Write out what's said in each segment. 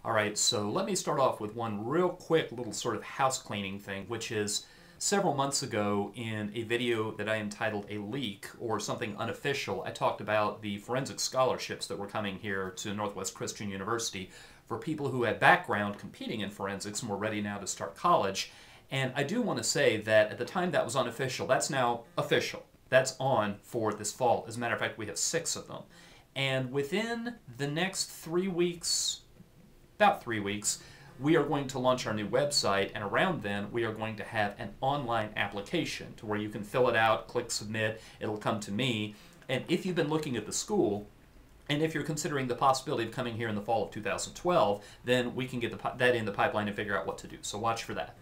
All right, so let me start off with one real quick little sort of house cleaning thing, which is several months ago in a video that I entitled A Leak or Something Unofficial, I talked about the forensic scholarships that were coming here to Northwest Christian University for people who had background competing in forensics and were ready now to start college. And I do want to say that at the time that was unofficial, that's now official. That's on for this fall. As a matter of fact, we have 6 of them. And within the next 3 weeks, about 3 weeks, we are going to launch our new website, and around then we are going to have an online application to where you can fill it out, click submit, it'll come to me, and if you've been looking at the school, and if you're considering the possibility of coming here in the fall of 2012, then we can get that in the pipeline and figure out what to do, so watch for that.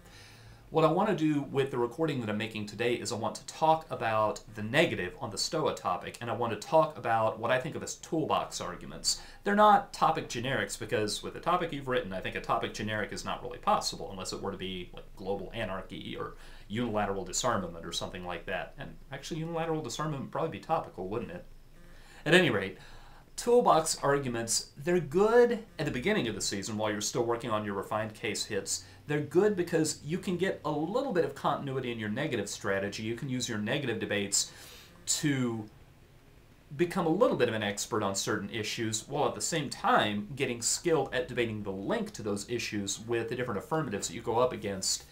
What I want to do with the recording that I'm making today is I want to talk about the negative on the Stoa topic, and I want to talk about what I think of as toolbox arguments. They're not topic generics because with the topic you've written, I think a topic generic is not really possible unless it were to be like global anarchy or unilateral disarmament or something like that. And actually unilateral disarmament would probably be topical, wouldn't it? At any rate, toolbox arguments, they're good at the beginning of the season while you're still working on your refined case hits. They're good because you can get a little bit of continuity in your negative strategy. You can use your negative debates to become a little bit of an expert on certain issues while at the same time getting skilled at debating the link to those issues with the different affirmatives that you go up against.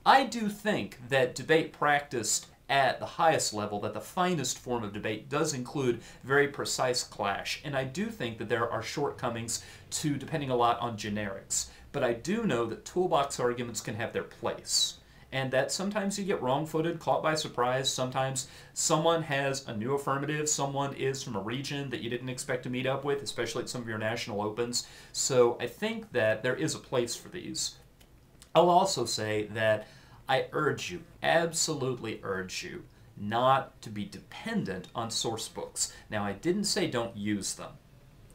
I do think that debate practiced at the highest level, that the finest form of debate does include very precise clash, and I do think that there are shortcomings to depending a lot on generics. But I do know that toolbox arguments can have their place, and that sometimes you get wrong-footed, caught by surprise. Sometimes someone has a new affirmative, someone is from a region that you didn't expect to meet up with, especially at some of your national opens. So I think that there is a place for these. I'll also say that I urge you, absolutely urge you, not to be dependent on source books. Now, I didn't say don't use them,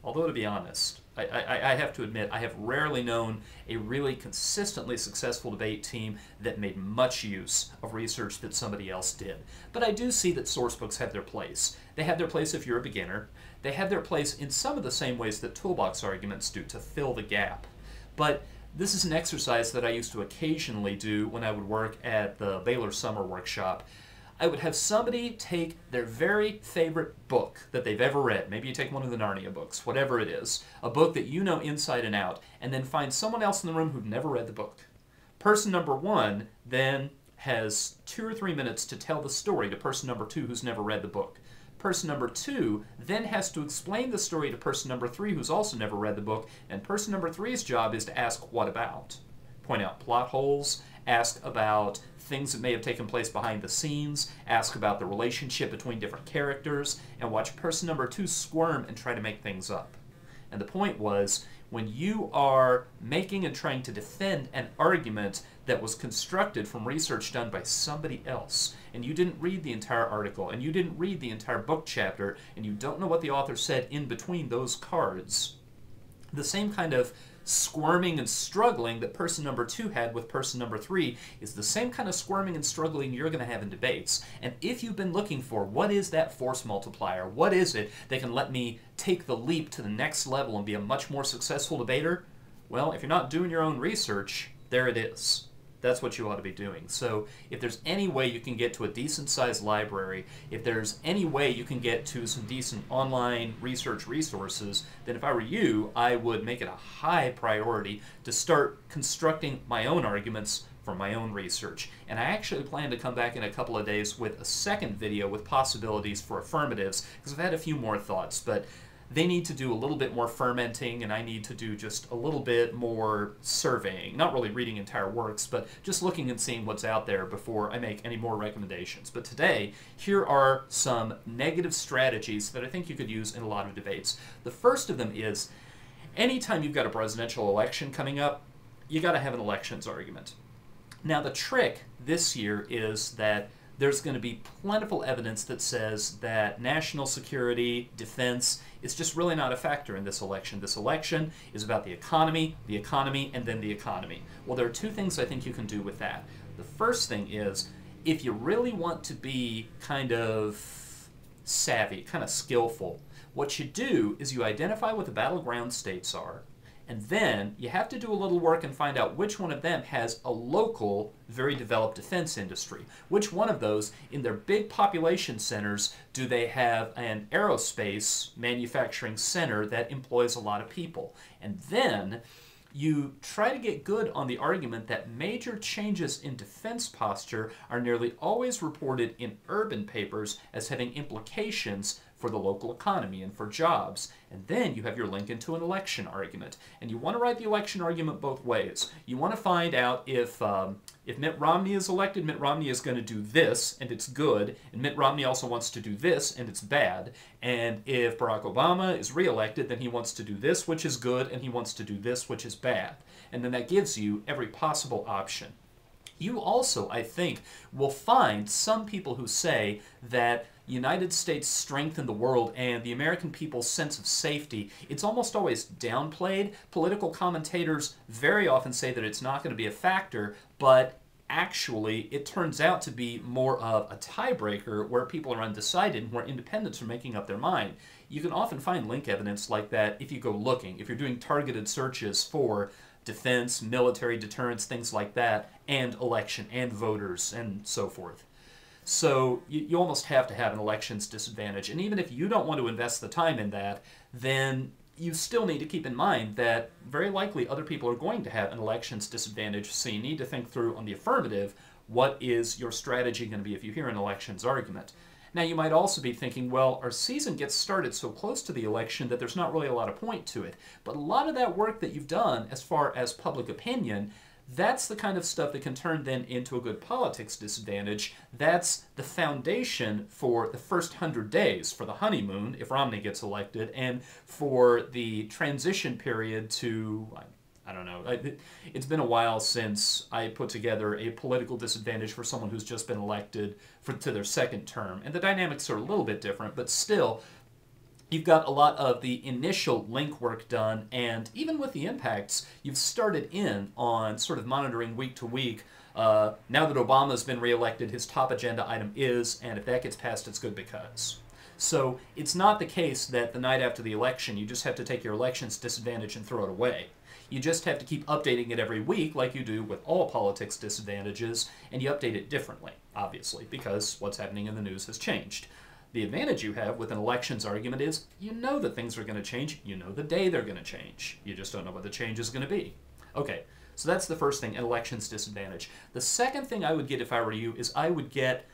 although to be honest, I have to admit, I have rarely known a really consistently successful debate team that made much use of research that somebody else did. But I do see that source books have their place. They have their place if you're a beginner. They have their place in some of the same ways that toolbox arguments do to fill the gap. But this is an exercise that I used to occasionally do when I would work at the Baylor Summer Workshop. I would have somebody take their very favorite book that they've ever read. Maybe you take one of the Narnia books, whatever it is, a book that you know inside and out, and then find someone else in the room who'd never read the book. Person number 1 then has 2 or 3 minutes to tell the story to person number 2 who's never read the book. Person number 2 then has to explain the story to person number 3 who's also never read the book, and person number 3's job is to ask what about. Point out plot holes, ask about things that may have taken place behind the scenes, ask about the relationship between different characters, and watch person number 2 squirm and try to make things up. And the point was, when you are making and trying to defend an argument that was constructed from research done by somebody else, and you didn't read the entire article, and you didn't read the entire book chapter, and you don't know what the author said in between those cards, the same kind of squirming and struggling that person number 2 had with person number 3 is the same kind of squirming and struggling you're going to have in debates. And if you've been looking for what is that force multiplier, what is it that can let me take the leap to the next level and be a much more successful debater, well, if you're not doing your own research, there it is. That's what you ought to be doing. So if there's any way you can get to a decent-sized library, if there's any way you can get to some decent online research resources, then if I were you, I would make it a high priority to start constructing my own arguments from my own research. And I actually plan to come back in a couple of days with a second video with possibilities for affirmatives, because I've had a few more thoughts, but they need to do a little bit more fermenting, and I need to do just a little bit more surveying. Not really reading entire works, but just looking and seeing what's out there before I make any more recommendations. But today, here are some negative strategies that I think you could use in a lot of debates. The first of them is, anytime you've got a presidential election coming up, you got to have an elections argument. Now, the trick this year is that there's going to be plentiful evidence that says that national security, defense, is just really not a factor in this election. This election is about the economy, and then the economy. Well, there are 2 things I think you can do with that. The first thing is, if you really want to be kind of savvy, kind of skillful, what you do is you identify what the battleground states are, And then you have to do a little work and find out which one of them has a local, very developed defense industry. Which one of those, in their big population centers, do they have an aerospace manufacturing center that employs a lot of people? And then you try to get good on the argument that major changes in defense posture are nearly always reported in urban papers as having implications for the local economy and for jobs. And then you have your link into an election argument. And you want to write the election argument both ways. You want to find out if Mitt Romney is elected, Mitt Romney is going to do this, and it's good, and Mitt Romney also wants to do this, and it's bad. And if Barack Obama is reelected, then he wants to do this, which is good, and he wants to do this, which is bad. And then that gives you every possible option. You also, I think, will find some people who say that United States' strength in the world and the American people's sense of safety, it's almost always downplayed. Political commentators very often say that it's not going to be a factor, but actually it turns out to be more of a tiebreaker where people are undecided and where independents are making up their mind. You can often find link evidence like that if you go looking, if you're doing targeted searches for defense, military deterrence, things like that, and election, and voters, and so forth. So you almost have to have an elections disadvantage. And even if you don't want to invest the time in that, then you still need to keep in mind that very likely other people are going to have an elections disadvantage. So you need to think through on the affirmative, what is your strategy going to be if you hear an elections argument? Now you might also be thinking, well, our season gets started so close to the election that there's not really a lot of point to it. But a lot of that work that you've done as far as public opinion, that's the kind of stuff that can turn then into a good politics disadvantage. That's the foundation for the first 100 days, for the honeymoon, if Romney gets elected, and for the transition period to, I don't know, it's been a while since I put together a political disadvantage for someone who's just been elected to their second term. And the dynamics are a little bit different, but still, you've got a lot of the initial link work done, and even with the impacts, you've started in on sort of monitoring week to week. Now that Obama's been reelected, his top agenda item is, and if that gets passed, it's good because. So it's not the case that the night after the election, you just have to take your elections disadvantage and throw it away. You just have to keep updating it every week like you do with all politics disadvantages, and you update it differently, obviously, because what's happening in the news has changed. The advantage you have with an elections argument is you know that things are going to change. You know the day they're going to change. You just don't know what the change is going to be. Okay, so that's the first thing, an elections disadvantage. The second thing I would get if I were you is I would get,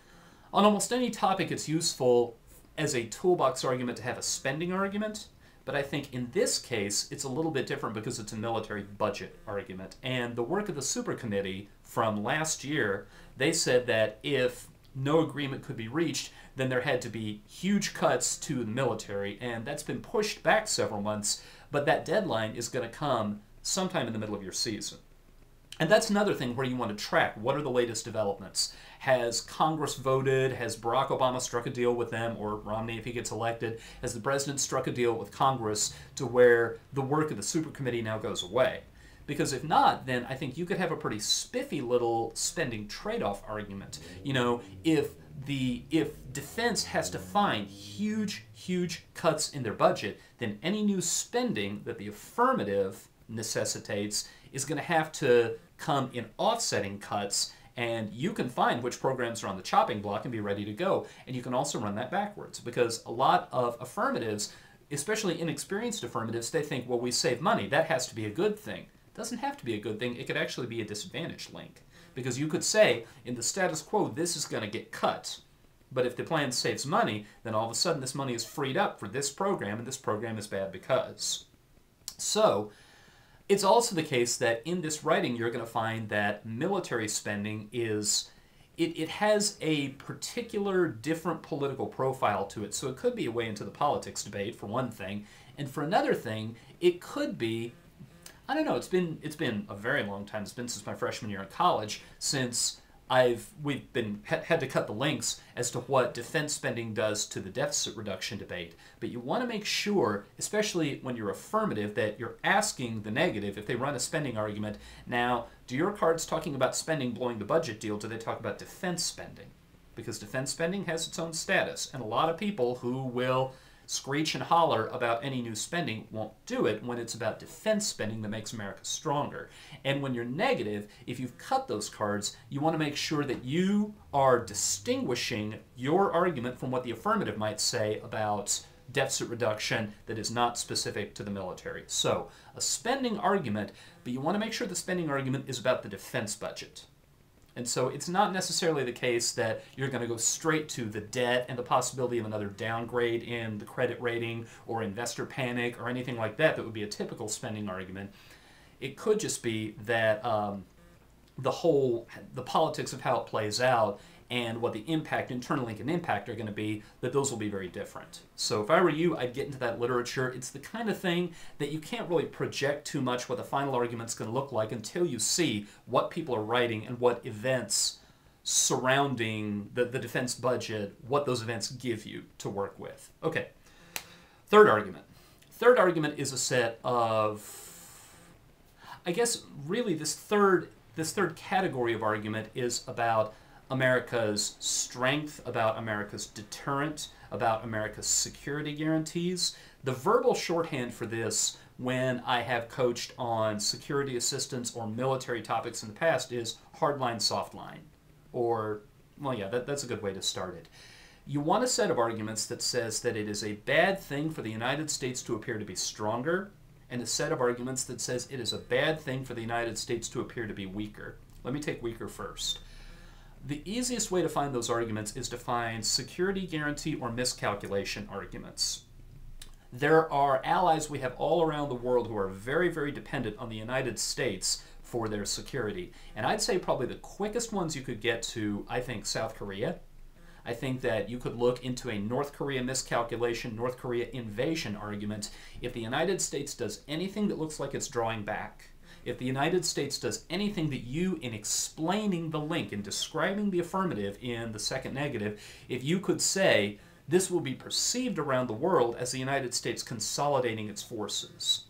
on almost any topic it's useful as a toolbox argument to have a spending argument. But I think in this case, it's a little bit different because it's a military budget argument. And the work of the super committee from last year, they said that if no agreement could be reached, then there had to be huge cuts to the military, and that's been pushed back several months, but that deadline is going to come sometime in the middle of your season. And that's another thing where you want to track what are the latest developments. Has Congress voted? Has Barack Obama struck a deal with them, or Romney if he gets elected? Has the president struck a deal with Congress to where the work of the super committee now goes away? Because if not, then I think you could have a pretty spiffy little spending trade-off argument. You know, if defense has to find huge cuts in their budget, then any new spending that the affirmative necessitates is going to have to come in offsetting cuts, and you can find which programs are on the chopping block and be ready to go. And you can also run that backwards, because a lot of affirmatives, especially inexperienced affirmatives, they think, well, we save money. That has to be a good thing. It doesn't have to be a good thing. It could actually be a disadvantage link. Because you could say, in the status quo, this is going to get cut. But if the plan saves money, then all of a sudden this money is freed up for this program, and this program is bad because. So, it's also the case that in this writing you're going to find that military spending is, it has a particular different political profile to it. So it could be a way into the politics debate, for one thing. And for another thing, it could be, I don't know, it's been a very long time. It's been since my freshman year in college since we've had to cut the links as to what defense spending does to the deficit reduction debate. But you want to make sure, especially when you're affirmative, that you're asking the negative if they run a spending argument. Now, do your cards talking about spending blowing the budget deal? Do they talk about defense spending? Because defense spending has its own status, and a lot of people who will screech and holler about any new spending won't do it when it's about defense spending that makes America stronger. And when you're negative, if you've cut those cards, you want to make sure that you are distinguishing your argument from what the affirmative might say about deficit reduction that is not specific to the military. So, a spending argument, but you want to make sure the spending argument is about the defense budget. And so it's not necessarily the case that you're going to go straight to the debt and the possibility of another downgrade in the credit rating or investor panic or anything like that that would be a typical spending argument. It could just be that the politics of how it plays out and what the impact, internal link and impact are going to be, that those will be very different. So if I were you, I'd get into that literature. It's the kind of thing that you can't really project too much what the final argument's going to look like until you see what people are writing and what events surrounding the defense budget, what those events give you to work with. Okay, third argument. Third argument is a set of, I guess really this third category of argument is about America's strength, about America's deterrent, about America's security guarantees. The verbal shorthand for this when I have coached on security assistance or military topics in the past is hardline, softline. Or, well, yeah, that's a good way to start it. You want a set of arguments that says that it is a bad thing for the United States to appear to be stronger, and a set of arguments that says it is a bad thing for the United States to appear to be weaker. Let me take weaker first. The easiest way to find those arguments is to find security guarantee or miscalculation arguments. There are allies we have all around the world who are very, very dependent on the United States for their security. And I'd say probably the quickest ones you could get to, I think, South Korea. I think that you could look into a North Korea miscalculation, North Korea invasion argument. If the United States does anything that looks like it's drawing back, if the United States does anything that you, in explaining the link and describing the affirmative in the second negative, if you could say, this will be perceived around the world as the United States consolidating its forces.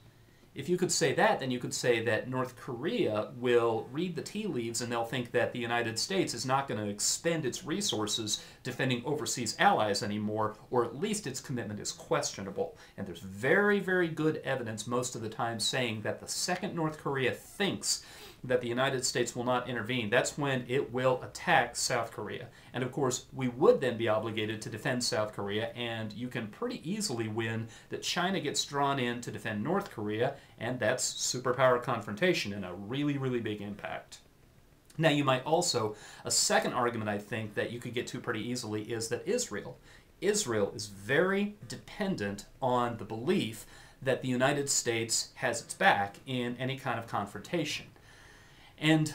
If you could say that, then you could say that North Korea will read the tea leaves and they'll think that the United States is not going to expend its resources defending overseas allies anymore, or at least its commitment is questionable. And there's very, very good evidence most of the time saying that the second North Korea thinks that the United States will not intervene, that's when it will attack South Korea. And of course, we would then be obligated to defend South Korea, and you can pretty easily win that China gets drawn in to defend North Korea, and that's superpower confrontation and a really, really big impact. Now, you might also, a second argument I think that you could get to pretty easily is that Israel is very dependent on the belief that the United States has its back in any kind of confrontation. And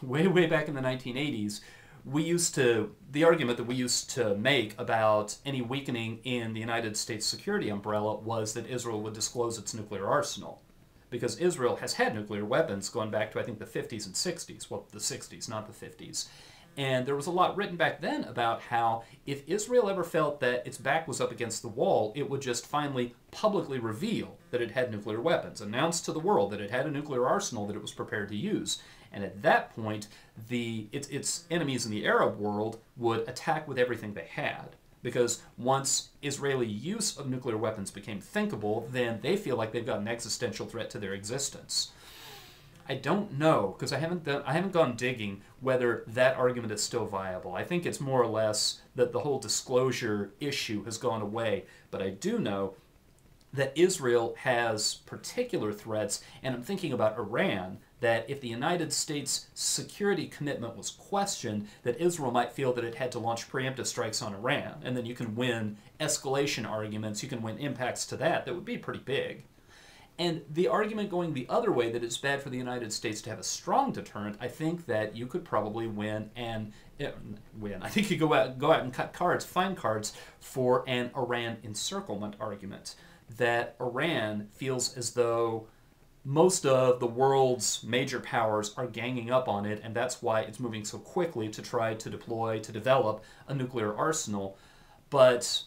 way, way back in the 1980s, the argument that we used to make about any weakening in the United States security umbrella was that Israel would disclose its nuclear arsenal. Because Israel has had nuclear weapons going back to, I think, the 50s and 60s. Well, the 60s, not the 50s. And there was a lot written back then about how if Israel ever felt that its back was up against the wall, it would just finally publicly reveal that it had nuclear weapons, announce to the world that it had a nuclear arsenal that it was prepared to use. And at that point, its enemies in the Arab world would attack with everything they had. Because once Israeli use of nuclear weapons became thinkable, then they feel like they've got an existential threat to their existence. I don't know, because I haven't gone digging whether that argument is still viable. I think it's more or less that the whole disclosure issue has gone away. But I do know that Israel has particular threats, and I'm thinking about Iran, that if the United States' security commitment was questioned, that Israel might feel that it had to launch preemptive strikes on Iran. And then you can win escalation arguments, you can win impacts to that would be pretty big. And the argument going the other way, that it's bad for the United States to have a strong deterrent, I think that you could probably win. I think you go out and cut cards, find cards for an Iran encirclement argument. That Iran feels as though most of the world's major powers are ganging up on it, and that's why it's moving so quickly to try to develop a nuclear arsenal. But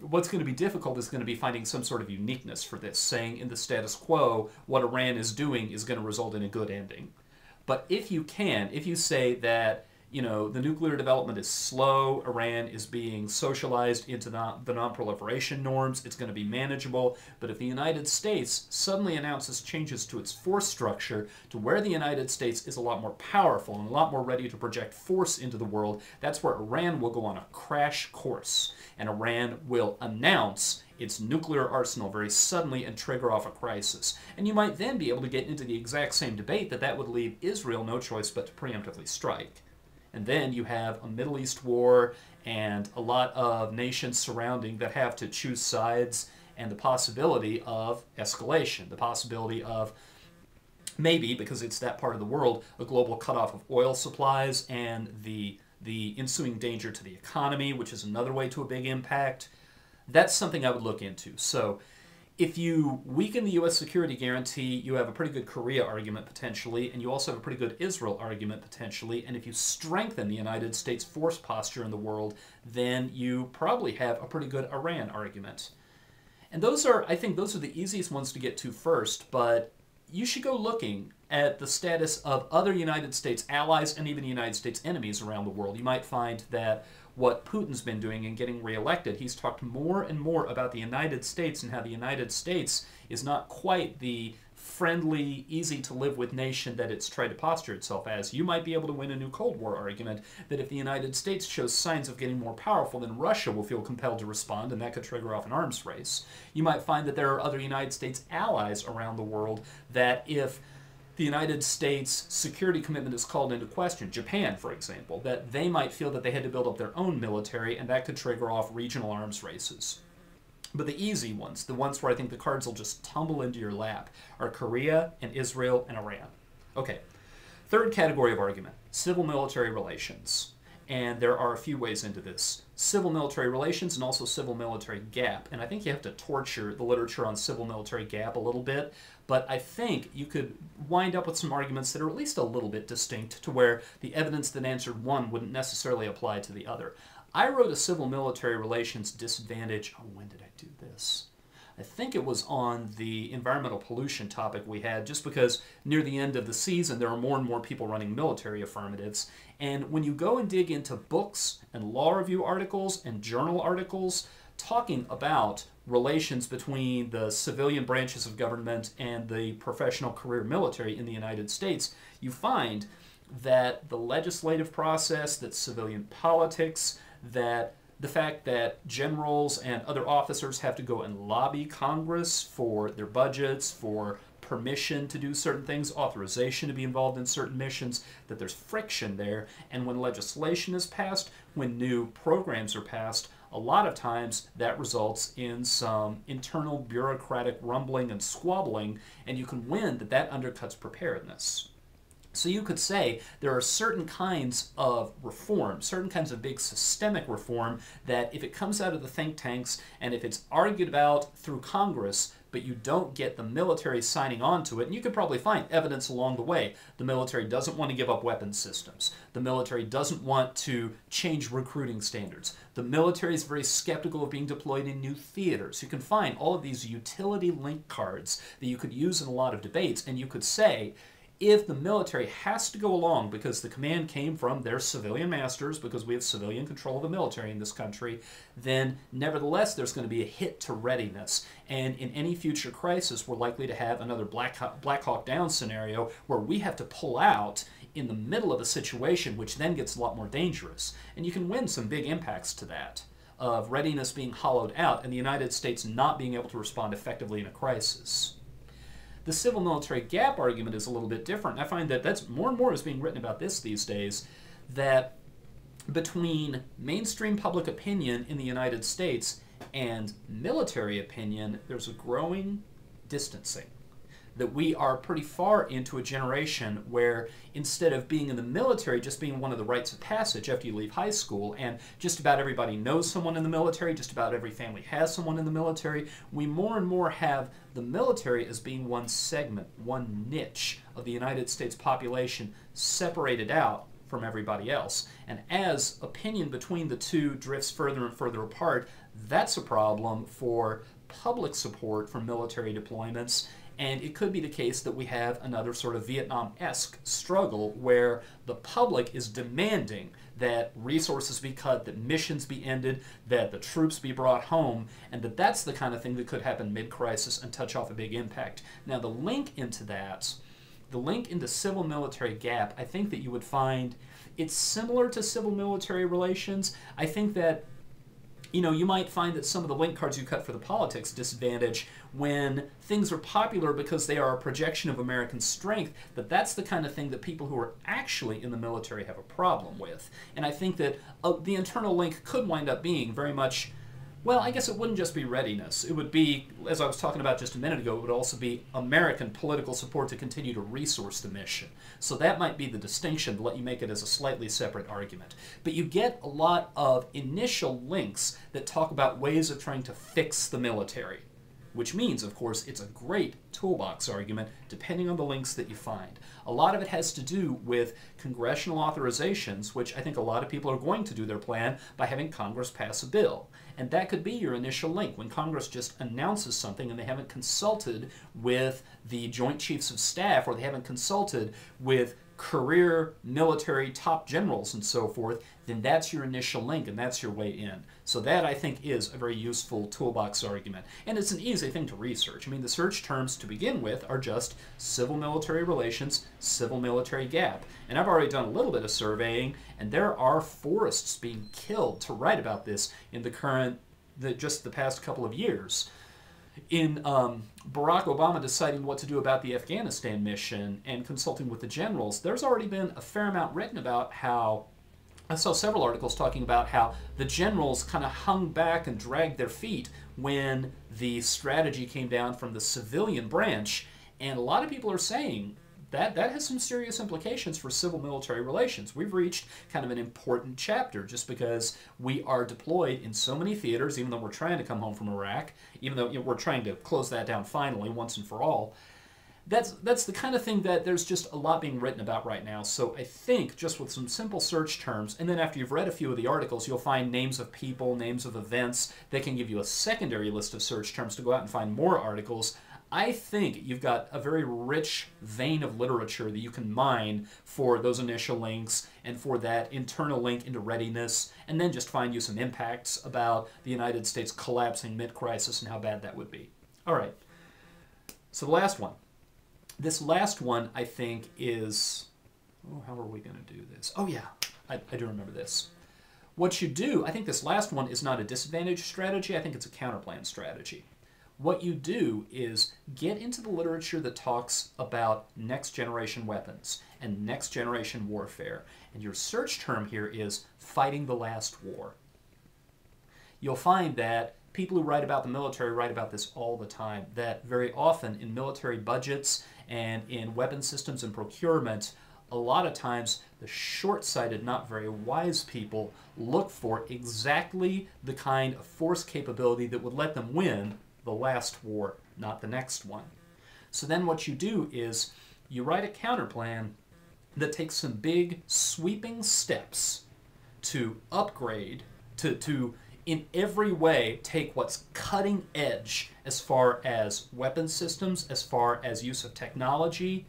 what's going to be difficult is going to be finding some sort of uniqueness for this, saying in the status quo, what Iran is doing is going to result in a good ending. But if you say that, the nuclear development is slow. Iran is being socialized into the non-proliferation norms. It's going to be manageable. But if the United States suddenly announces changes to its force structure to where the United States is a lot more powerful and a lot more ready to project force into the world, that's where Iran will go on a crash course. And Iran will announce its nuclear arsenal very suddenly and trigger off a crisis. And you might then be able to get into the exact same debate that would leave Israel no choice but to preemptively strike. And then you have a Middle East war and a lot of nations surrounding that have to choose sides, and the possibility of escalation, the possibility of maybe, because it's that part of the world, a global cutoff of oil supplies and the ensuing danger to the economy, which is another way to a big impact. That's something I would look into. So if you weaken the U.S. security guarantee, you have a pretty good Korea argument potentially, and you also have a pretty good Israel argument potentially. And if you strengthen the United States force posture in the world, then you probably have a pretty good Iran argument. And I think those are the easiest ones to get to first, but you should go looking at the status of other United States allies and even United States enemies around the world. You might find that what Putin's been doing in getting reelected, he's talked more and more about the United States and how the United States is not quite the friendly, easy-to-live-with nation that it's tried to posture itself as. You might be able to win a new Cold War argument that if the United States shows signs of getting more powerful, then Russia will feel compelled to respond, and that could trigger off an arms race. You might find that there are other United States allies around the world that if the United States security commitment is called into question, Japan, for example, that they might feel that they had to build up their own military, and that could trigger off regional arms races. But the easy ones, the ones where I think the cards will just tumble into your lap, are Korea and Israel and Iran. Okay, third category of argument, civil-military relations. And there are a few ways into this. Civil-military relations and also civil-military gap. And I think you have to torture the literature on civil-military gap a little bit, but I think you could wind up with some arguments that are at least a little bit distinct to where the evidence that answered one wouldn't necessarily apply to the other. I wrote a civil-military relations disadvantage. Oh, when did I do this? I think it was on the environmental pollution topic we had, just because near the end of the season there are more and more people running military affirmatives. And when you go and dig into books and law review articles and journal articles talking about relations between the civilian branches of government and the professional career military in the United States, you find that the legislative process, that civilian politics, that the fact that generals and other officers have to go and lobby Congress for their budgets, for permission to do certain things, authorization to be involved in certain missions, that there's friction there. And when legislation is passed, when new programs are passed, a lot of times that results in some internal bureaucratic rumbling and squabbling, and you can win that undercuts preparedness. So you could say there are certain kinds of reform, certain kinds of big systemic reform that if it comes out of the think tanks and if it's argued about through Congress, but you don't get the military signing on to it, and you could probably find evidence along the way. The military doesn't want to give up weapons systems. The military doesn't want to change recruiting standards. The military is very skeptical of being deployed in new theaters. You can find all of these utility link cards that you could use in a lot of debates, and you could say, if the military has to go along because the command came from their civilian masters, because we have civilian control of the military in this country, then nevertheless there's going to be a hit to readiness. And in any future crisis, we're likely to have another Black Hawk Down scenario where we have to pull out in the middle of a situation, which then gets a lot more dangerous. And you can win some big impacts to that, of readiness being hollowed out and the United States not being able to respond effectively in a crisis. The civil-military gap argument is a little bit different. I find that that's more and more is being written about this these days, that between mainstream public opinion in the United States and military opinion, there's a growing distancing. That we are pretty far into a generation where instead of being in the military just being one of the rites of passage after you leave high school, and just about everybody knows someone in the military, just about every family has someone in the military, we more and more have the military as being one segment, one niche of the United States population separated out from everybody else. And as opinion between the two drifts further and further apart, that's a problem for public support for military deployments. And it could be the case that we have another sort of Vietnam-esque struggle where the public is demanding that resources be cut, that missions be ended, that the troops be brought home, and that that's the kind of thing that could happen mid-crisis and touch off a big impact. Now, the link into that, the link into civil-military gap, I think that you would find it's similar to civil-military relations. I think that you might find that some of the link cards you cut for the politics disadvantage when things are popular because they are a projection of American strength, that's the kind of thing that people who are actually in the military have a problem with. And I think that the internal link could wind up being very much, well, I guess it wouldn't just be readiness. It would be, as I was talking about just a minute ago, it would also be American political support to continue to resource the mission. So that might be the distinction to let you make it as a slightly separate argument. But you get a lot of initial links that talk about ways of trying to fix the military, which means, of course, it's a great toolbox argument depending on the links that you find. A lot of it has to do with congressional authorizations, which I think a lot of people are going to do their plan by having Congress pass a bill. And that could be your initial link when Congress just announces something and they haven't consulted with the Joint Chiefs of Staff or they haven't consulted with career military top generals and so forth, then that's your initial link and that's your way in. So that, I think, is a very useful toolbox argument. And it's an easy thing to research. I mean, the search terms to begin with are just civil-military relations, civil-military gap. And I've already done a little bit of surveying, and there are forests being killed to write about this in just the past couple of years. In Barack Obama deciding what to do about the Afghanistan mission and consulting with the generals, there's already been a fair amount written about how, I saw several articles talking about how the generals kind of hung back and dragged their feet when the strategy came down from the civilian branch, and a lot of people are saying that has some serious implications for civil-military relations. We've reached kind of an important chapter just because we are deployed in so many theaters, even though we're trying to come home from Iraq, even though we're trying to close that down finally once and for all. That's the kind of thing that there's just a lot being written about right now. So I think just with some simple search terms, and then after you've read a few of the articles, you'll find names of people, names of events that can give you a secondary list of search terms to go out and find more articles. I think you've got a very rich vein of literature that you can mine for those initial links and for that internal link into readiness, and then just find you some impacts about the United States collapsing mid-crisis and how bad that would be. All right, so the last one. This last one, I think, is, how are we going to do this? Oh yeah, I do remember this. What you do, I think this last one is not a disadvantage strategy, I think it's a counterplan strategy. What you do is get into the literature that talks about next generation weapons and next generation warfare. And your search term here is fighting the last war. You'll find that people who write about the military write about this all the time, that very often in military budgets and in weapon systems and procurement, a lot of times the short-sighted, not very wise people look for exactly the kind of force capability that would let them win the last war, not the next one. So then what you do is you write a counterplan that takes some big sweeping steps to upgrade, to in every way take what's cutting edge as far as weapon systems, as far as use of technology,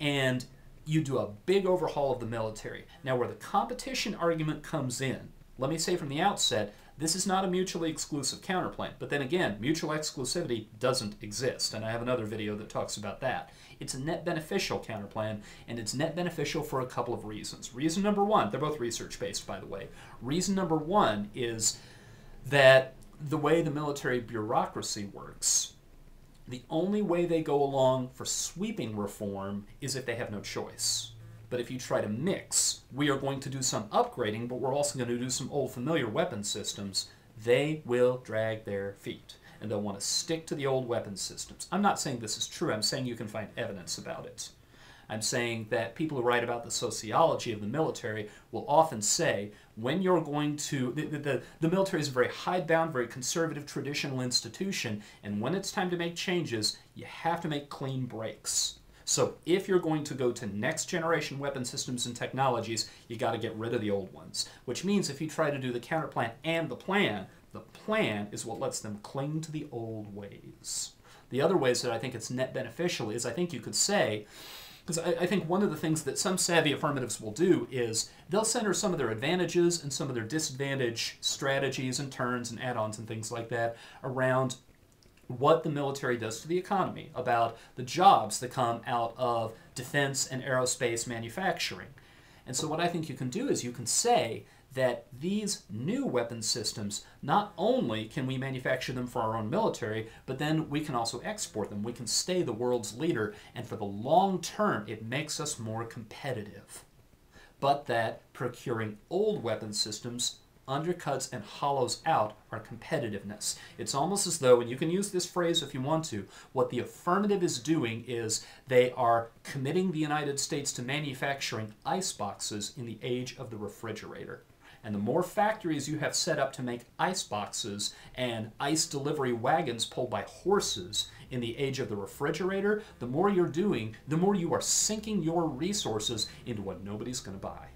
and you do a big overhaul of the military. Now where the competition argument comes in, let me say from the outset, this is not a mutually exclusive counterplan, but then again, mutual exclusivity doesn't exist, and I have another video that talks about that. It's a net beneficial counterplan, and it's net beneficial for a couple of reasons. Reason number one, they're both research-based, by the way. Reason number one is that the way the military bureaucracy works, the only way they go along for sweeping reform is if they have no choice. But if you try to mix, we are going to do some upgrading, but we're also going to do some old familiar weapon systems, they will drag their feet. And they'll want to stick to the old weapon systems. I'm not saying this is true. I'm saying you can find evidence about it. I'm saying that people who write about the sociology of the military will often say, when you're going to, the military is a very hidebound, very conservative, traditional institution, and when it's time to make changes, you have to make clean breaks. So if you're going to go to next generation weapon systems and technologies, you got to get rid of the old ones. Which means if you try to do the counterplan and the plan is what lets them cling to the old ways. The other ways that I think it's net beneficial is I think you could say, because I think one of the things that some savvy affirmatives will do is they'll center some of their advantages and some of their disadvantage strategies and turns and add-ons and things like that around what the military does to the economy, about the jobs that come out of defense and aerospace manufacturing. And so what I think you can do is you can say that these new weapon systems, not only can we manufacture them for our own military, but then we can also export them. We can stay the world's leader, and for the long term, it makes us more competitive. But that procuring old weapon systems undercuts and hollows out our competitiveness. It's almost as though, and you can use this phrase if you want to, what the affirmative is doing is they are committing the United States to manufacturing ice boxes in the age of the refrigerator. And the more factories you have set up to make ice boxes and ice delivery wagons pulled by horses in the age of the refrigerator, the more you're doing, the more you are sinking your resources into what nobody's going to buy.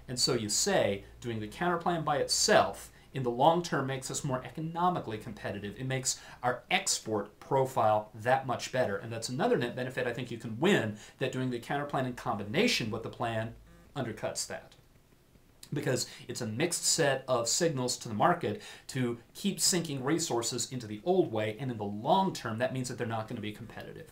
And so you say, doing the counterplan by itself in the long term makes us more economically competitive. It makes our export profile that much better. And that's another net benefit I think you can win, that doing the counterplan in combination with the plan undercuts that. Because it's a mixed set of signals to the market to keep sinking resources into the old way, and in the long term that means that they're not going to be competitive.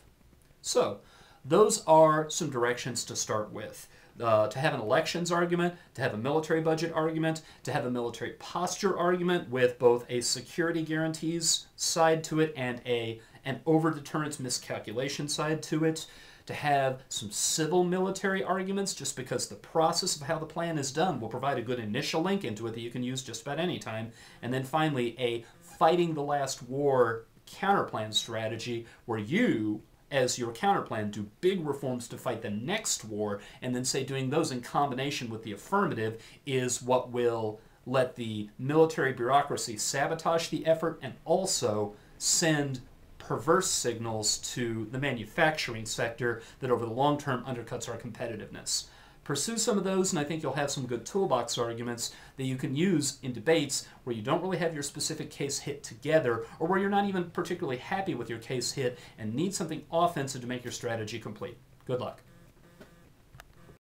So those are some directions to start with. To have an elections argument, to have a military budget argument, to have a military posture argument with both a security guarantees side to it and an over-deterrence miscalculation side to it, to have some civil military arguments, just because the process of how the plan is done will provide a good initial link into it that you can use just about any time, and then finally a fighting the last war counterplan strategy where you, as your counterplan, do big reforms to fight the next war, and then say doing those in combination with the affirmative is what will let the military bureaucracy sabotage the effort and also send perverse signals to the manufacturing sector that over the long term undercuts our competitiveness. Pursue some of those, and I think you'll have some good toolbox arguments that you can use in debates where you don't really have your specific case hit together, or where you're not even particularly happy with your case hit and need something offensive to make your strategy complete. Good luck.